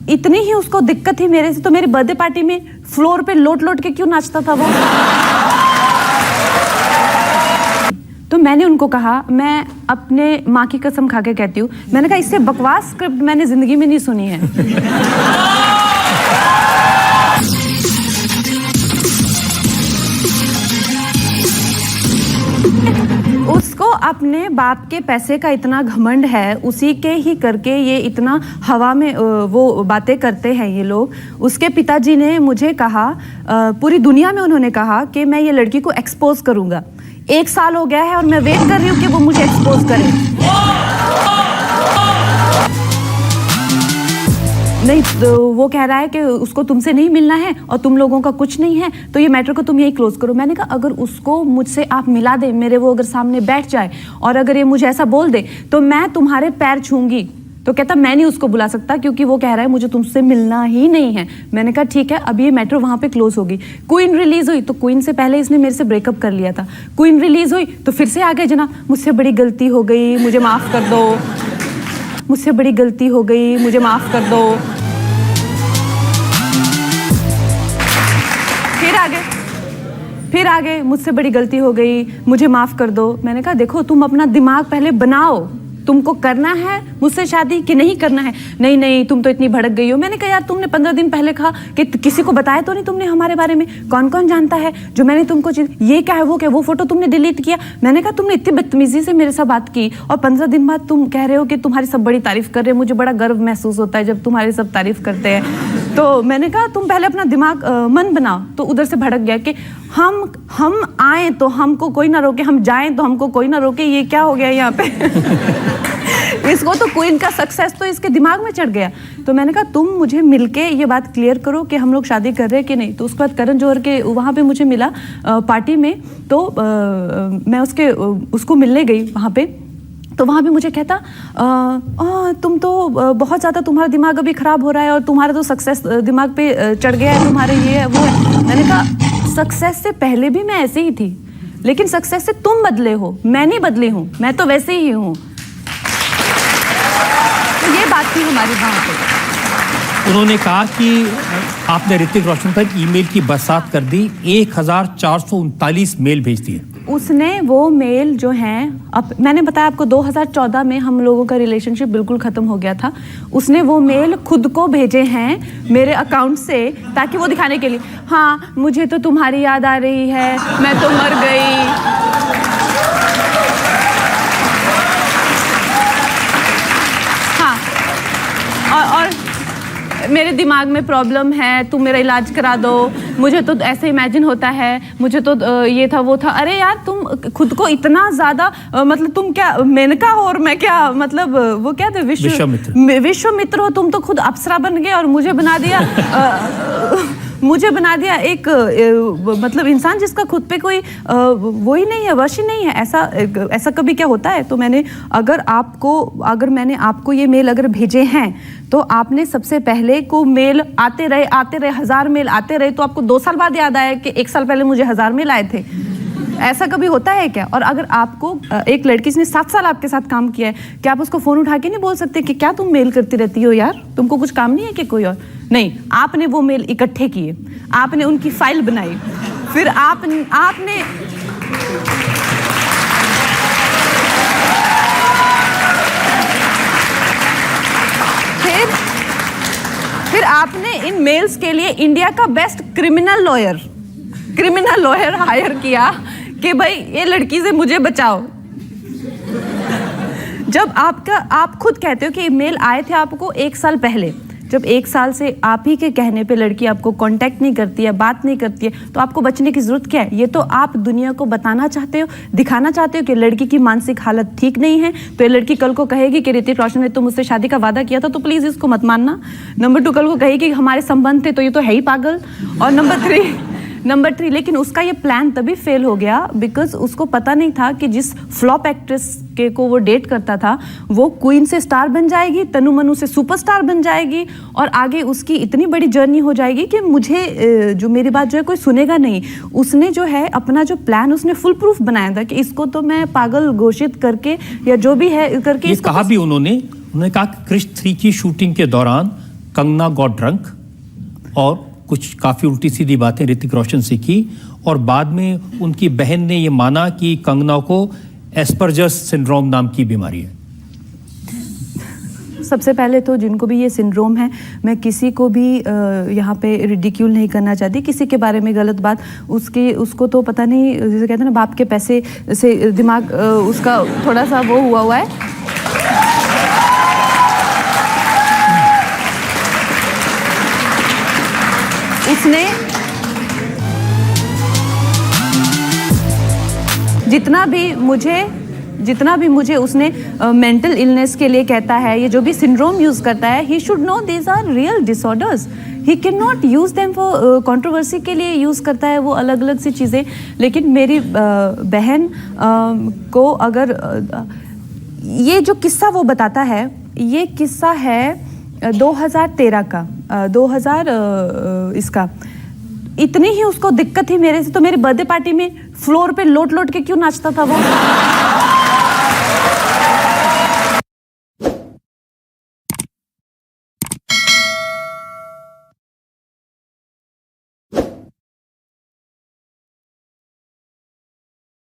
इतनी ही उसको दिक्कत थी मेरे से तो मेरी बर्थडे पार्टी में फ्लोर पे लोट लोट के क्यों नाचता था वो। तो मैंने उनको कहा, मैं अपने माँ की कसम खा के कहती हूँ, मैंने कहा इससे बकवास स्क्रिप्ट मैंने जिंदगी में नहीं सुनी है। उसको अपने बाप के पैसे का इतना घमंड है, उसी के ही करके ये इतना हवा में वो बातें करते हैं ये लोग। उसके पिताजी ने मुझे कहा, पूरी दुनिया में उन्होंने कहा कि मैं ये लड़की को एक्सपोज करूंगा। 1 साल हो गया है और मैं वेट कर रही हूँ कि वो मुझे एक्सपोज करे। नहीं तो वो कह रहा है कि उसको तुमसे नहीं मिलना है और तुम लोगों का कुछ नहीं है, तो ये मैटर को तुम यही क्लोज करो। मैंने कहा अगर उसको मुझसे आप मिला दे, मेरे वो अगर सामने बैठ जाए और अगर ये मुझे ऐसा बोल दे तो मैं तुम्हारे पैर छूंगी। तो कहता मैं नहीं उसको बुला सकता क्योंकि वो कह रहा है मुझे तुमसे मिलना ही नहीं है। मैंने कहा ठीक है, अब ये मैटर वहां पे क्लोज होगी। क्वीन रिलीज हुई तो क्वीन से पहले इसने मेरे से ब्रेकअप कर लिया था। क्वीन रिलीज हुई तो फिर से आ गए जनाब, मुझसे बड़ी गलती हो गई, मुझे माफ कर दो, मुझसे बड़ी गलती हो गई, मुझे माफ कर दो। फिर आ गए, मुझसे बड़ी गलती हो गई, मुझे माफ कर दो। मैंने कहा देखो तुम अपना दिमाग पहले बनाओ, तुमको करना है मुझसे शादी कि नहीं करना है। नहीं नहीं तुम तो इतनी भड़क गई हो। मैंने कहा यार तुमने 15 दिन पहले कहा कि किसी को बताया तो नहीं तुमने हमारे बारे में, कौन कौन जानता है जो मैंने तुमको ये क्या है वो क्या, वो फोटो तुमने डिलीट किया। मैंने कहा तुमने इतनी बदतमीजी से मेरे साथ बात की और 15 दिन बाद तुम कह रहे हो कि तुम्हारी सब बड़ी तारीफ कर रहे हैं। मुझे बड़ा गर्व महसूस होता है जब तुम्हारी सब तारीफ करते हैं। तो मैंने कहा तुम पहले अपना दिमाग मन बनाओ। तो उधर से भड़क गया कि हम आए तो हमको कोई ना रोके, हम जाएं तो हमको कोई ना रोके। ये क्या हो गया यहाँ पे। इसको तो क्वीन का सक्सेस तो इसके दिमाग में चढ़ गया। तो मैंने कहा तुम मुझे मिलके ये बात क्लियर करो कि हम लोग शादी कर रहे हैं कि नहीं। तो उसके बाद करण जौहर के वहाँ पे मुझे मिला पार्टी में। तो मैं उसको मिलने गई वहाँ पे। तो वहाँ भी मुझे कहता तुम तो बहुत ज़्यादा, तुम्हारा दिमाग अभी ख़राब हो रहा है और तुम्हारा तो सक्सेस दिमाग पे चढ़ गया है, तुम्हारे ये वो है। मैंने कहा सक्सेस से पहले भी मैं ऐसे ही थी, लेकिन सक्सेस से तुम बदले हो, मैं नहीं बदली हूँ, मैं तो वैसे ही हूँ। तो ये बात थी हमारी वहाँ पे। उन्होंने कहा कि आपने ऋतिक रोशन पर ईमेल की बरसात कर दी, 1439 मेल भेज दिए। उसने वो मेल जो हैं, अब मैंने बताया आपको 2014 में हम लोगों का रिलेशनशिप बिल्कुल ख़त्म हो गया था। उसने वो मेल खुद को भेजे हैं मेरे अकाउंट से ताकि वो दिखाने के लिए, हाँ मुझे तो तुम्हारी याद आ रही है, मैं तो मर गई। और मेरे दिमाग में प्रॉब्लम है, तुम मेरा इलाज करा दो, मुझे तो ऐसे इमेजिन होता है, मुझे तो ये था वो था। अरे यार तुम खुद को इतना ज़्यादा मतलब तुम क्या मेनका हो और मैं क्या, मतलब वो क्या थे विश्वामित्र हो। तुम तो खुद अप्सरा बन गए और मुझे बना दिया एक मतलब इंसान जिसका खुद पे कोई वो ही नहीं है, वश ही नहीं है। ऐसा कभी क्या होता है। तो मैंने अगर मैंने आपको ये मेल अगर भेजे हैं तो आपने सबसे पहले को मेल आते रहे 1000 मेल आते रहे तो आपको 2 साल बाद याद आया कि 1 साल पहले मुझे 1000 मेल आए थे। ऐसा कभी होता है क्या? और अगर आपको एक लड़की ने 7 साल आपके साथ काम किया है, क्या आप उसको फोन उठा के नहीं बोल सकते कि क्या तुम मेल करती रहती हो यार, तुमको कुछ काम नहीं है कि कोई और? नहीं, आपने वो मेल इकट्ठे किए, आपने उनकी फाइल बनाई, फिर आपने इन मेल्स के लिए इंडिया का बेस्ट क्रिमिनल लॉयर हायर किया कि भाई ये लड़की से मुझे बचाओ। जब आप खुद कहते हो कि मेल आए थे आपको 1 साल पहले, जब 1 साल से आप ही के कहने पे लड़की आपको कांटेक्ट नहीं करती है, बात नहीं करती है, तो आपको बचने की जरूरत क्या है? ये तो आप दुनिया को बताना चाहते हो, दिखाना चाहते हो कि लड़की की मानसिक हालत ठीक नहीं है। तो ये लड़की कल को कहेगी कि ऋतिक रोशन ने तो मुझसे शादी का वादा किया था, तो प्लीज़ इसको मत मानना। नंबर 2 कल को कहेगी हमारे संबंध थे, तो ये तो है ही पागल। और नंबर 3 लेकिन उसका ये प्लान तभी फेल हो गया बिकॉज उसको पता नहीं था कि जिस फ्लॉप एक्ट्रेस के को वो डेट करता था वो क्वीन से स्टार बन जाएगी, तनु मनु से सुपरस्टार बन जाएगी और आगे उसकी इतनी बड़ी जर्नी हो जाएगी कि मुझे जो मेरी बात जो है कोई सुनेगा नहीं। उसने जो है अपना जो प्लान उसने फुल प्रूफ बनाया था कि इसको तो मैं पागल घोषित करके या जो भी है करके ये कहा भी उन्होंने कहा कि क्रिश 3 की शूटिंग के दौरान कंगना गॉट ड्रंक और कुछ काफ़ी उल्टी सीधी बातें ऋतिक रोशन से की, और बाद में उनकी बहन ने ये माना कि कंगना को एस्पर्जर्स सिंड्रोम नाम की बीमारी है। सबसे पहले तो जिनको भी ये सिंड्रोम है, मैं किसी को भी यहाँ पे रिडिक्यूल नहीं करना चाहती, किसी के बारे में गलत बात, उसको तो पता नहीं, जैसे कहते हैं ना, बाप के पैसे से दिमाग उसका थोड़ा सा वो हुआ है। उसने जितना भी मुझे उसने मेंटल इलनेस के लिए कहता है, ये जो भी सिंड्रोम यूज करता है, he should know these are real disorders, he can not use them for controversy के लिए यूज करता है वो अलग अलग सी चीज़ें। लेकिन मेरी बहन को अगर ये जो किस्सा वो बताता है, ये किस्सा है 2013 का, 2000 इसका, इतनी ही उसको दिक्कत थी मेरे से, तो मेरी बर्थडे पार्टी में फ्लोर पे लोट लोट के क्यों नाचता था वो।